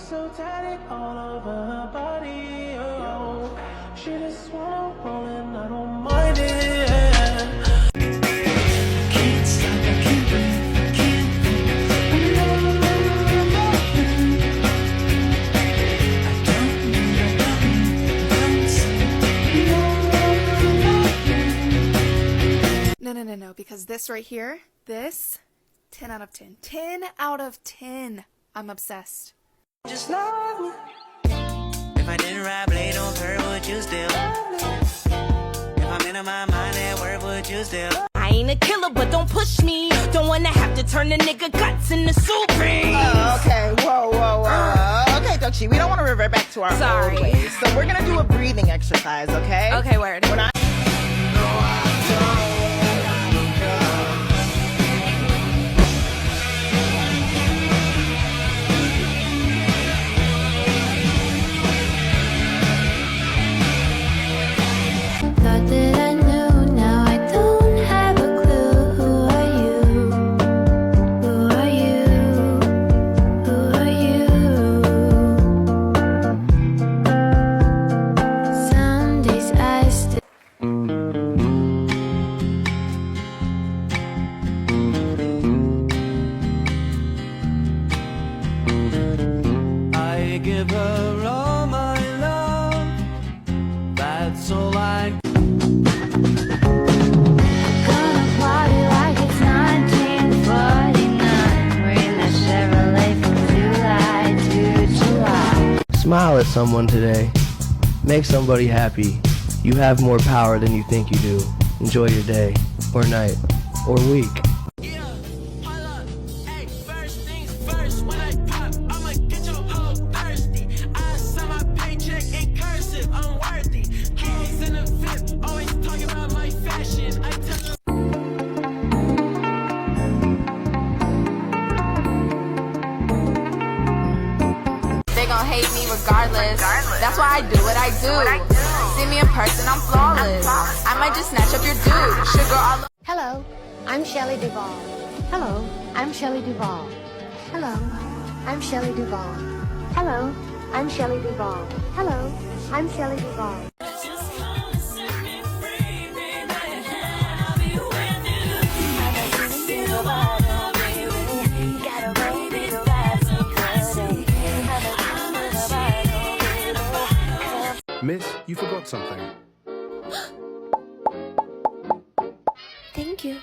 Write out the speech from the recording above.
so tatted all over her body. Oh, she just wanna roll and I don't mind it. Can't stop, I can't breathe, I can't breathe. No, because this right here, this, 10 out of 10. 10 out of 10. I'm obsessed. Just love me. If I didn't ride blade on curve, would you still love me? If I'm in my mind at work, would you still? I ain't a killer, but don't push me. Don't wanna have to turn the nigga guts into soup. Oh, okay. Whoa. Okay, Dokshi, we don't want to revert back to our old ways. So we're gonna do a breathing exercise, okay? Okay, word. When I Thought that I knew, now I don't have a clue. Who are you? Who are you? Who are you? Some days I still I give her all my love. That's all I. gonna party like it's 1949. We're in a Chevrolet from July to July. Smile at someone today. Make somebody happy. You have more power than you think you do. Enjoy your day, or night, or week. Yeah, hold up. Hey, first things first. When I pop, I'ma get your hoe thirsty. I sign my paycheck in cursive. I'm worthy. Kids in the VIP, always talking about my fashion. I tell them. They gon' hate me regardless. That's why I do what I do. See me in person, I'm flawless. I might just snatch up your dude. Sugar all Hello, I'm Shelley Duvall. Hello, I'm Shelley Duvall. Hello, I'm Shelley Duvall. Hello, I'm Shelley Duvall. Hello, I'm Shelley Duvall. Miss, you forgot something. Thank you.